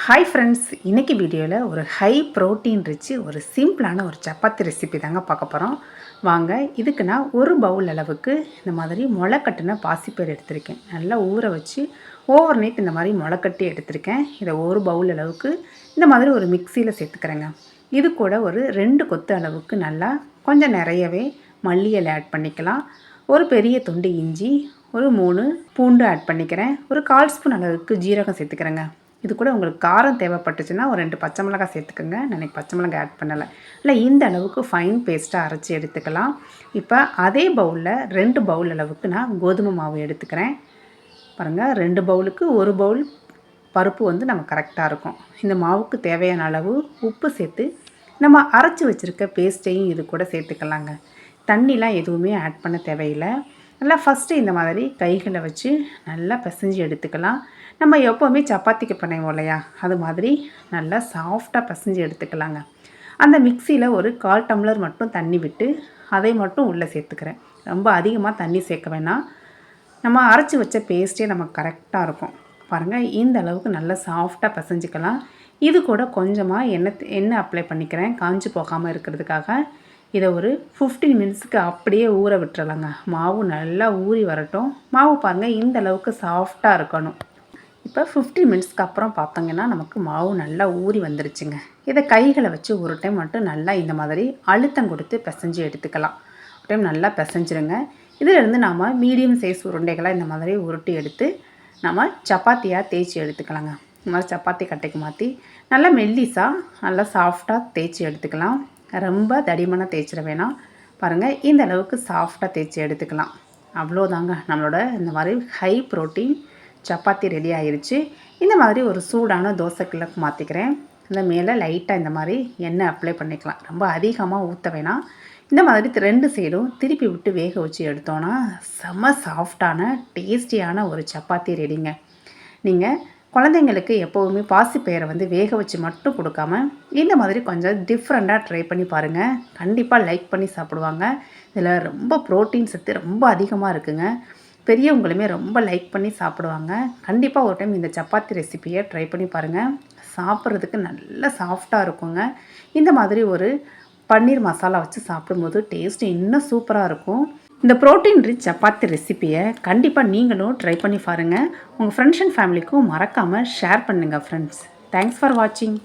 Hi friends, இன்றைக்கி வீடியோவில் ஒரு ஹை ப்ரோட்டீன் ரிச்சு ஒரு சிம்பிளான ஒரு சப்பாத்தி ரெசிபி தாங்க பார்க்க போகிறோம். வாங்க, இதுக்கு நான் ஒரு பவுல் அளவுக்கு இந்த மாதிரி முளைக்கட்டின பாசிப்பயிறு எடுத்திருக்கேன். நல்லா ஊற வச்சு ஓவர் நைட் இந்த மாதிரி முளைக்கட்டி எடுத்திருக்கேன். இதை ஒரு பவுல் அளவுக்கு இந்த மாதிரி ஒரு மிக்சியில் சேர்த்துக்கிறேங்க. இது கூட ஒரு 2 கொத்து அளவுக்கு நல்லா கொஞ்சம் நிறையவே மல்லி இலை ஆட் பண்ணிக்கலாம். ஒரு பெரிய துண்டு இஞ்சி, ஒரு 3 பூண்டு ஆட் பண்ணிக்கிறேன். ஒரு 1/4 ஸ்பூன் அளவுக்கு ஜீரகம் சேர்த்துக்கிறேங்க. இது கூட உங்களுக்கு காரம் தேவைப்பட்டுச்சுன்னா ஒரு 2 பச்சை மிளகாய் சேர்த்துக்கோங்க. நான் இன்றைக்கி பச்சை மிளகாய் ஆட் பண்ணலை. இல்லை, இந்த அளவுக்கு ஃபைன் பேஸ்ட்டாக அரைச்சி எடுத்துக்கலாம். இப்போ அதே பவுலில் 2 பவுல் அளவுக்கு நான் கோதுமை மாவு எடுத்துக்கிறேன். பாருங்கள், 2 பவுலுக்கு 1 பவுல் பருப்பு நம்ம கரெக்டாக இருக்கும். இந்த மாவுக்கு தேவையான அளவு உப்பு சேர்த்து நம்ம அரைச்சி வச்சுருக்க பேஸ்ட்டையும் இது கூட சேர்த்துக்கலாங்க. தண்ணிலாம் எதுவுமே ஆட் பண்ண தேவையில்லை. நல்லா ஃபஸ்ட்டு இந்த மாதிரி கைகளை வச்சு நல்லா பிசைஞ்சு எடுத்துக்கலாம். நம்ம எப்போவுமே சப்பாத்திக்கு பண்ணுவோம் இல்லையா, அது மாதிரி நல்லா சாஃப்டாக பிசைஞ்சு எடுத்துக்கலாங்க. அந்த மிக்சியில் ஒரு 1/4 டம்ளர் மட்டும் தண்ணி விட்டு அதை மட்டும் உள்ளே சேர்த்துக்கிறேன். ரொம்ப அதிகமாக தண்ணி சேர்க்க வேணாம். நம்ம அரைச்சி வச்ச பேஸ்ட்டே நமக்கு கரெக்டாக இருக்கும். பாருங்கள், இந்த அளவுக்கு நல்லா சாஃப்டாக பிசைஞ்சிக்கலாம். இது கூட கொஞ்சமாக எண்ணெய் அப்ளை பண்ணிக்கிறேன், காஞ்சி போகாமல் இருக்கிறதுக்காக. இதை ஒரு 15 மினிட்ஸுக்கு அப்படியே ஊற விட்டுறலாங்க. மாவு நல்லா ஊறி வரட்டும். மாவு பாருங்கள், இந்த அளவுக்கு சாஃப்டாக இருக்கணும். இப்போ 15 மினிட்ஸ்க்கு அப்புறம் பார்த்தோங்கன்னா நமக்கு மாவு நல்லா ஊறி வந்துருச்சுங்க. இதை கைகளை வச்சு ஒரு டைம் மட்டும் நல்லா இந்த மாதிரி அழுத்தம் கொடுத்து பிசைஞ்சு எடுத்துக்கலாம். ஒரு டைம் நல்லா பிசைஞ்சிருங்க. இதிலிருந்து நாம் மீடியம் சைஸ் உருண்டைகளாக இந்த மாதிரி உருட்டி எடுத்து நம்ம சப்பாத்தியாக தேய்ச்சி எடுத்துக்கலாங்க. இந்த மாதிரி சப்பாத்தி கட்டைக்கு மாற்றி நல்லா மெல்லிஸாக நல்லா சாஃப்டாக தேய்ச்சி எடுத்துக்கலாம். ரொம்ப தடிமனாக தேய்ச்சிட வேணாம். பாருங்கள், இந்த அளவுக்கு சாஃப்டாக தேய்ச்சி எடுத்துக்கலாம். அவ்வளோதாங்க, நம்மளோட இந்த மாதிரி ஹை ப்ரோட்டீன் சப்பாத்தி ரெடி ஆயிடுச்சு. இந்த மாதிரி ஒரு சூடான தோசைக்குள்ளே மாற்றிக்கிறேன். இந்த மேலே லைட்டாக இந்த மாதிரி எண்ணெய் அப்ளை பண்ணிக்கலாம். ரொம்ப அதிகமாக ஊற்ற வேணாம். இந்த மாதிரி 2 சைடும் திருப்பி விட்டு வேக வச்சு எடுத்தோன்னா செம்ம சாஃப்டான டேஸ்டியான ஒரு சப்பாத்தி ரெடிங்க. நீங்கள் குழந்தைங்களுக்கு எப்போவுமே பாசிப்பயிரை வேக வச்சு மட்டும் கொடுக்காம இந்த மாதிரி கொஞ்சம் டிஃப்ரெண்ட்டாக ட்ரை பண்ணி பாருங்கள். கண்டிப்பாக லைக் பண்ணி சாப்பிடுவாங்க. இதில் ரொம்ப ப்ரோட்டீன் சத்து ரொம்ப அதிகமாக இருக்குங்க. பெரியவங்களுமே ரொம்ப லைக் பண்ணி சாப்பிடுவாங்க. கண்டிப்பாக ஒரு டைம் இந்த சப்பாத்தி ரெசிப்பியை ட்ரை பண்ணி பாருங்கள். சாப்பிட்றதுக்கு நல்லா சாஃப்டாக இருக்குங்க. இந்த மாதிரி ஒரு பன்னீர் மசாலா வச்சு சாப்பிடும்போது டேஸ்ட்டு இன்னும் சூப்பராக இருக்கும். இந்த ப்ரோட்டீன் ரிச் சப்பாத்தி ரெசிப்பியை கண்டிப்பாக நீங்களும் ட்ரை பண்ணி பாருங்கள். உங்கள் ஃப்ரெண்ட்ஸ் அண்ட் ஃபேமிலிக்கும் மறக்காமல் ஷேர் பண்ணுங்கள் ஃப்ரெண்ட்ஸ். தேங்க்ஸ் ஃபார் வாட்சிங்.